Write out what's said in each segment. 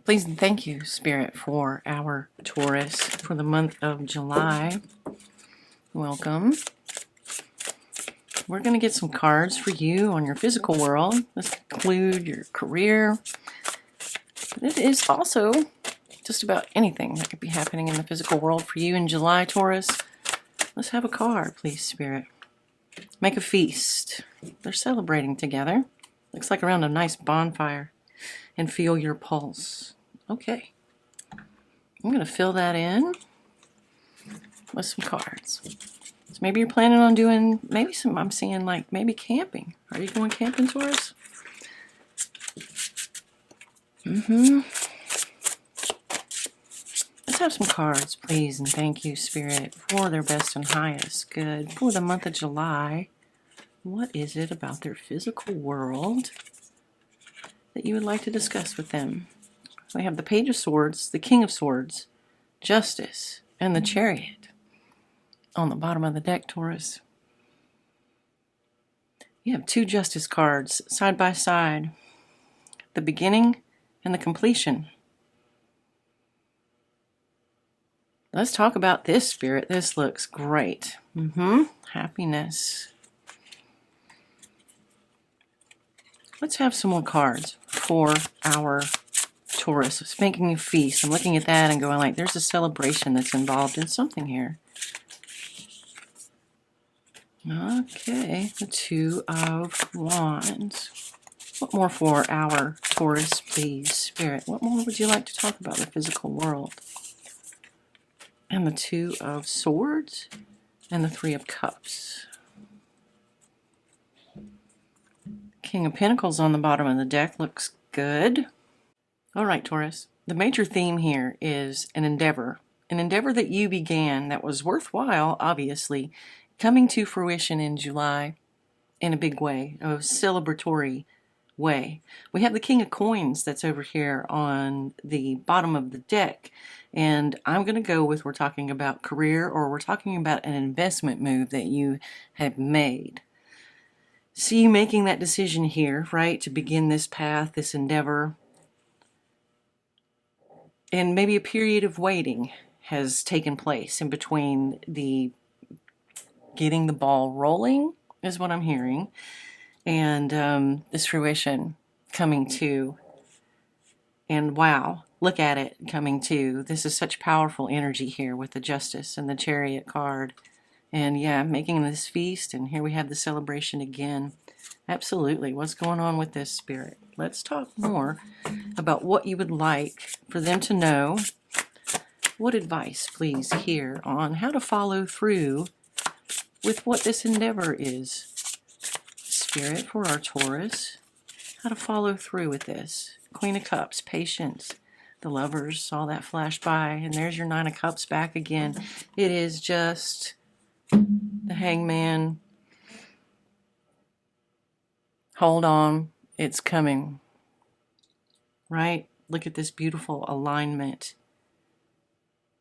Please and thank you, Spirit, for our Taurus for the month of July. Welcome. We're going to get some cards for you on your physical world. This include your career, but it is also just about anything that could be happening in the physical world for you in July, Taurus. Let's have a card, please, Spirit. Make a feast. They're celebrating together. Looks like around a nice bonfire. And feel your pulse. Okay. I'm going to fill that in with some cards. So maybe you're planning on doing, I'm seeing like maybe camping. Are you going camping, Taurus? Let's have some cards, please, and thank you, Spirit, for their best and highest good for the month of July. What is it about their physical world that you would like to discuss with them? We have the Page of Swords, the King of Swords, Justice, and the Chariot on the bottom of the deck, Taurus. You have two Justice cards side by side, the beginning and the completion. Let's talk about this, Spirit. This looks great. Happiness. Let's have some more cards for our Taurus. It's making a feast. I'm looking at that and going like, there's a celebration that's involved in something here. Okay, the Two of Wands. What more for our Taurus, please, Spirit? What more would you like to talk about the physical world? And the Two of Swords and the Three of Cups. King of Pentacles on the bottom of the deck looks good. All right, Taurus. The major theme here is an endeavor that you began that was worthwhile, obviously, coming to fruition in July in a big way, a celebratory way. We have the King of Coins that's over here on the bottom of the deck, and I'm going to go with we're talking about career, or we're talking about an investment move that you have made. See you making that decision here, right, to begin this path, this endeavor. And maybe a period of waiting has taken place in between the getting the ball rolling, is what I'm hearing, and this fruition coming to. And wow, look at it coming to. This is such powerful energy here with the Justice and the Chariot card. And yeah, making this feast, and here we have the celebration again. Absolutely. What's going on with this, Spirit? Let's talk more about what you would like for them to know. What advice, please, here on how to follow through with what this endeavor is, Spirit, for our Taurus. How to follow through with this. Queen of Cups, patience. The Lovers, saw that flash by, and there's your Nine of Cups back again. It is just the Hangman. Hold on, it's coming. Right? Look at this beautiful alignment.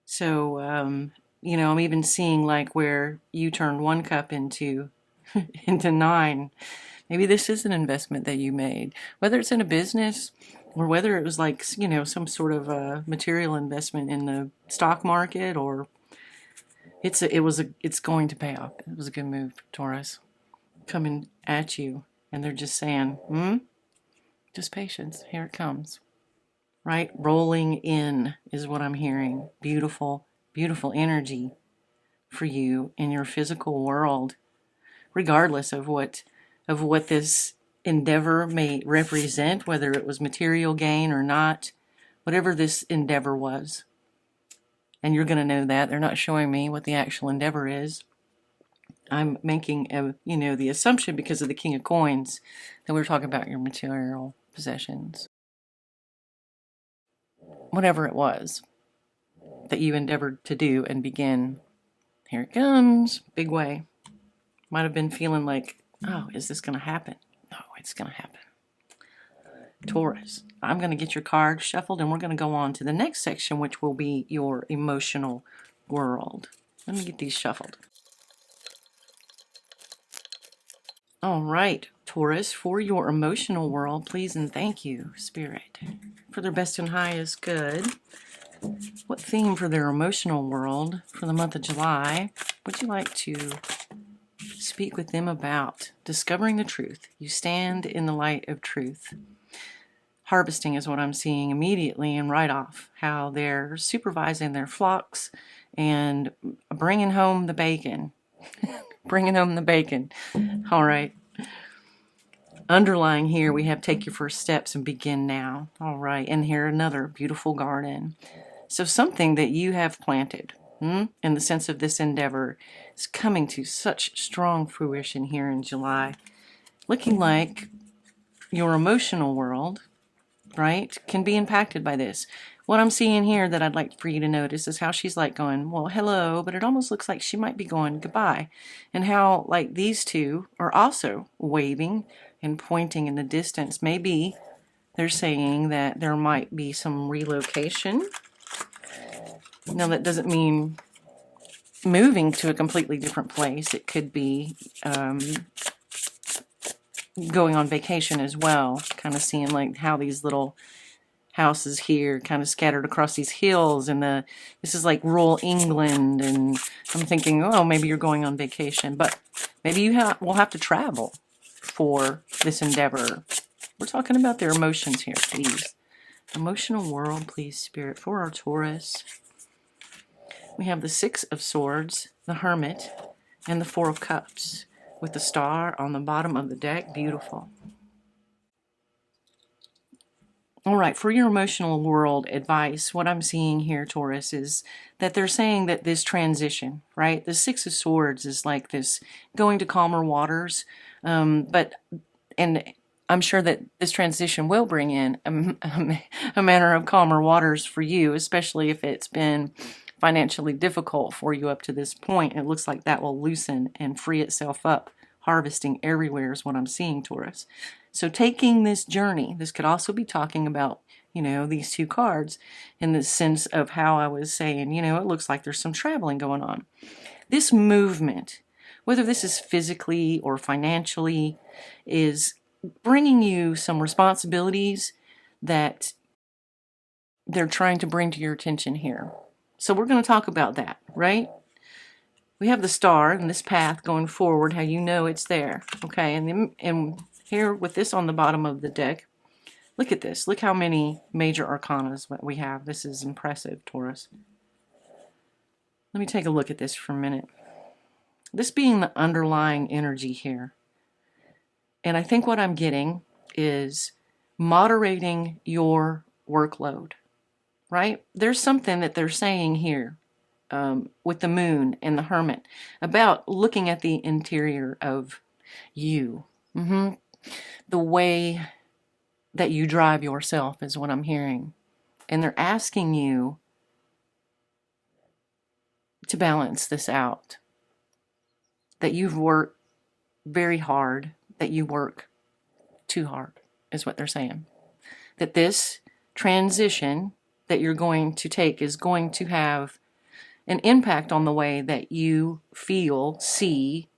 So, I'm even seeing like where you turned one cup into nine. Maybe this is an investment that you made, whether it's in a business or whether it was like, some sort of a material investment in the stock market, or it's going to pay off. It was a good move, Taurus, coming at you. And they're just saying, just patience. Here it comes. Right? Rolling in is what I'm hearing. Beautiful, beautiful energy for you in your physical world, regardless of what this endeavor may represent, whether it was material gain or not, whatever this endeavor was. And you're going to know that. They're not showing me what the actual endeavor is. I'm making the assumption, because of the King of Coins, that we're talking about your material possessions. Whatever it was that you endeavored to do and begin, here it comes, big way. Might have been feeling like, oh, is this going to happen? No, it's going to happen. Taurus, I'm going to get your card shuffled, and we're going to go on to the next section, which will be your emotional world. Let me get these shuffled. All right, Taurus, for your emotional world, please and thank you, Spirit, for their best and highest good. What theme for their emotional world for the month of July would you like to speak with them about? Discovering the truth. You stand in the light of truth. Harvesting is what I'm seeing immediately and right off. How they're supervising their flocks and bringing home the bacon. Bringing home the bacon. All right. Underlying here, we have take your first steps and begin now. All right. And here another beautiful garden. So something that you have planted, in the sense of this endeavor, is coming to such strong fruition here in July. Looking like your emotional world, right, can be impacted by this. What I'm seeing here that I'd like for you to notice is how she's like going, well, hello, but it almost looks like she might be going goodbye. And how like these two are also waving and pointing in the distance. Maybe they're saying that there might be some relocation. Now, that doesn't mean moving to a completely different place. It could be going on vacation as well. Kind of seeing like how these little houses here kind of scattered across these hills, and this is like rural England, and I'm thinking, oh, maybe you're going on vacation, but maybe you will have to travel for this endeavor. We're talking about their emotions here, please. Emotional world, please, Spirit, for our Taurus. We have the Six of Swords, the Hermit, and the Four of Cups, with the star on the bottom of the deck. Beautiful. All right, for your emotional world advice, what I'm seeing here, Taurus, is that they're saying that this transition, right? The Six of Swords is like this going to calmer waters, and I'm sure that this transition will bring in a manner of calmer waters for you, especially if it's been financially difficult for you up to this point. It looks like that will loosen and free itself up. Harvesting everywhere is what I'm seeing, Taurus. So taking this journey, this could also be talking about, these two cards in the sense of how I was saying, it looks like there's some traveling going on. This movement, whether this is physically or financially, is bringing you some responsibilities that they're trying to bring to your attention here. So we're going to talk about that, right? We have the star and this path going forward, how you know it's there, okay? And here with this on the bottom of the deck, look at this. Look how many major arcanas we have. This is impressive, Taurus. Let me take a look at this for a minute. This being the underlying energy here. And I think what I'm getting is moderating your workload, right? There's something that they're saying here with the moon and the hermit about looking at the interior of you. The way that you drive yourself is what I'm hearing. And they're asking you to balance this out. That you've worked very hard, that you work too hard, is what they're saying. That this transition that you're going to take is going to have an impact on the way that you feel, see,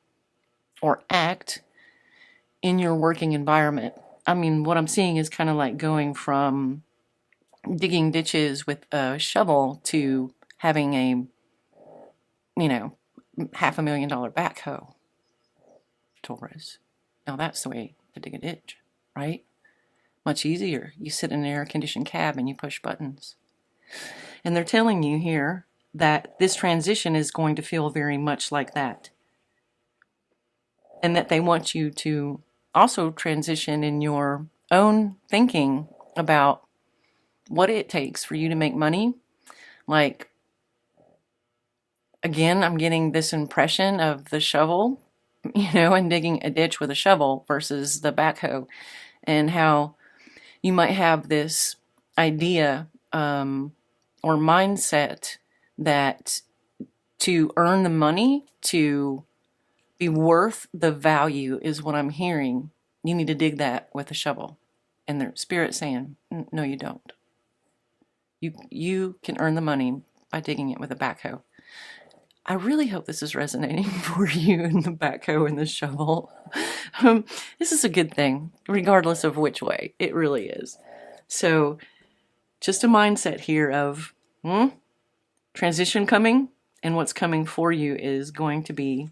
or act in your working environment. I mean, what I'm seeing is kind of like going from digging ditches with a shovel to having a, $500,000 backhoe, Taurus. Now that's the way to dig a ditch, right? Much easier. You sit in an air-conditioned cab and you push buttons. And they're telling you here that this transition is going to feel very much like that. And that they want you to also transition in your own thinking about what it takes for you to make money. Like, again, I'm getting this impression of the shovel, and digging a ditch with a shovel versus the backhoe, and how you might have this idea or mindset that to earn the money, to be worth the value is what I'm hearing. You need to dig that with a shovel. And their spirit saying, no, you don't. You can earn the money by digging it with a backhoe. I really hope this is resonating for you in the backhoe and the shovel. This is a good thing, regardless of which way. It really is. So, just a mindset here of transition coming, and what's coming for you is going to be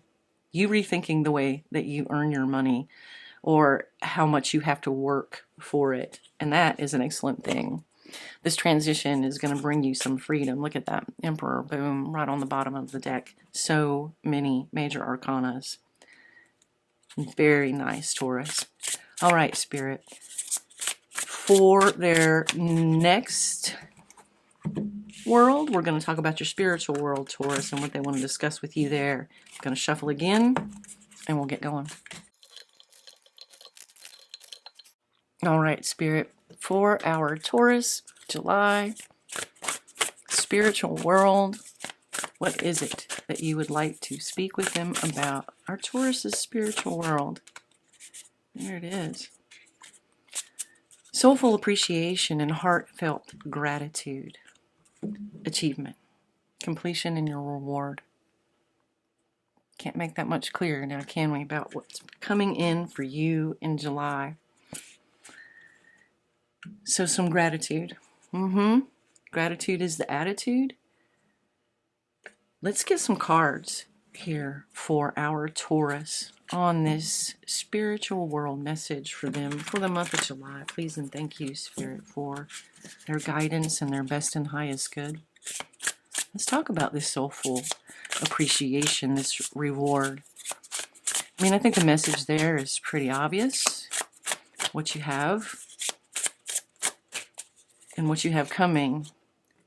you rethinking the way that you earn your money or how much you have to work for it. And that is an excellent thing. This transition is going to bring you some freedom. Look at that. Emperor, boom, right on the bottom of the deck. So many major arcanas. Very nice, Taurus. All right, Spirit. For their next world, we're going to talk about your spiritual world, Taurus, and what they want to discuss with you there. I'm going to shuffle again, and we'll get going. All right, Spirit. For our Taurus, July, spiritual world, what is it that you would like to speak with them about? Our Taurus's spiritual world. There it is. Soulful appreciation and heartfelt gratitude. Achievement. Completion and your reward. Can't make that much clearer now, can we, about what's coming in for you in July. So some gratitude. Gratitude is the attitude. Let's get some cards here for our Taurus on this spiritual world message for them for the month of July. Please and thank you, Spirit, for their guidance and their best and highest good. Let's talk about this soulful appreciation, this reward. I mean, I think the message there is pretty obvious. What you have and what you have coming.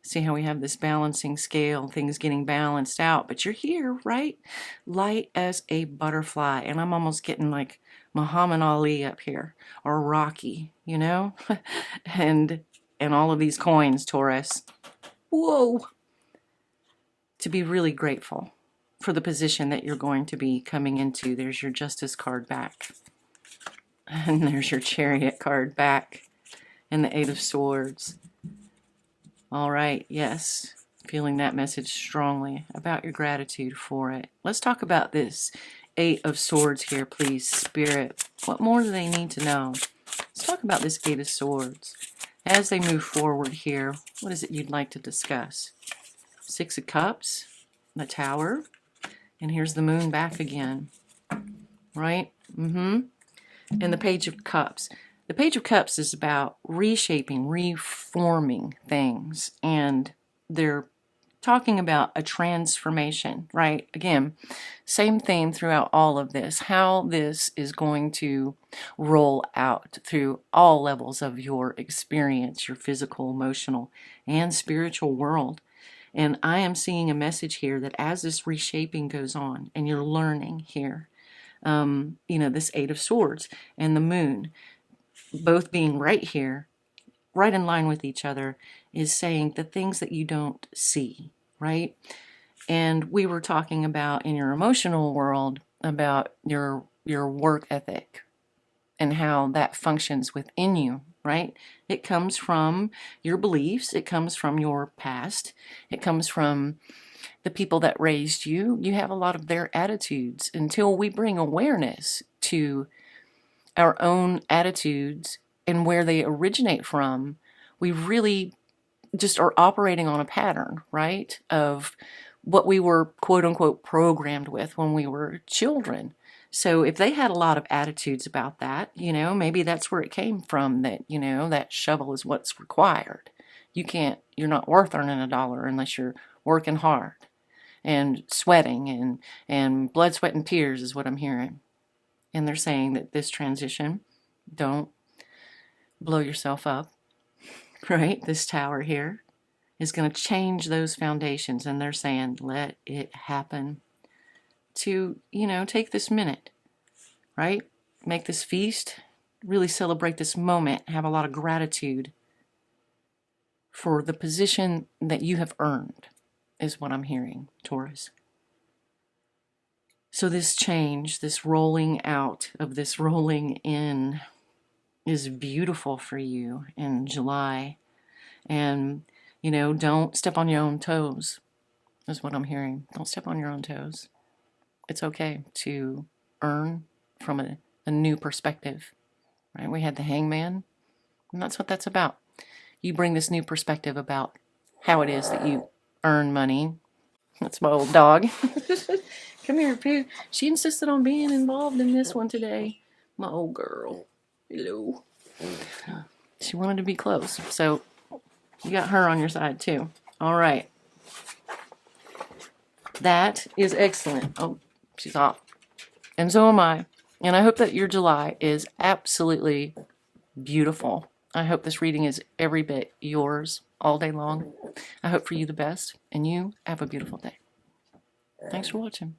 See how we have this balancing scale, things getting balanced out, but you're here, right? Light as a butterfly, and I'm almost getting like Muhammad Ali up here, or Rocky, you know? and all of these coins, Taurus. Whoa! To be really grateful for the position that you're going to be coming into. There's your Justice card back. And there's your Chariot card back. And the Eight of Swords. All right, yes, feeling that message strongly about your gratitude for it. Let's talk about this Eight of Swords here, please, Spirit. What more do they need to know? Let's talk about this Eight of Swords. As they move forward here, what is it you'd like to discuss? Six of Cups, the Tower, and here's the Moon back again, right? And the Page of Cups. The Page of Cups is about reshaping, reforming things, and they're talking about a transformation, right? Again, same theme throughout all of this, how this is going to roll out through all levels of your experience, your physical, emotional, and spiritual world. And I am seeing a message here that as this reshaping goes on, and you're learning here, this Eight of Swords and the Moon, both being right here, right in line with each other, is saying the things that you don't see, right? And we were talking about in your emotional world about your work ethic and how that functions within you, right? It comes from your beliefs, it comes from your past, it comes from the people that raised you. You have a lot of their attitudes. Until we bring awareness to our own attitudes and where they originate from, we really just are operating on a pattern, right, of what we were quote unquote programmed with when we were children. So if they had a lot of attitudes about that, maybe that's where it came from, that, that shovel is what's required. You're not worth earning $1 unless you're working hard and sweating and blood, sweat, and tears is what I'm hearing. And they're saying that this transition, don't blow yourself up, right? This Tower here is going to change those foundations. And they're saying, let it happen. To, take this minute, right? Make this feast, really celebrate this moment, have a lot of gratitude for the position that you have earned, is what I'm hearing, Taurus. So this change, this rolling out of this rolling in is beautiful for you in July. And, don't step on your own toes. is what I'm hearing. Don't step on your own toes. It's okay to earn from a new perspective, right? We had the hangman, and that's what that's about. You bring this new perspective about how it is that you earn money. That's my old dog. Come here, Pooh. She insisted on being involved in this one today. My old girl. Hello. She wanted to be close, so you got her on your side too. All right. That is excellent. Oh, she's off. And so am I. And I hope that your July is absolutely beautiful. I hope this reading is every bit yours all day long. I hope for you the best, and you have a beautiful day. Thanks for watching.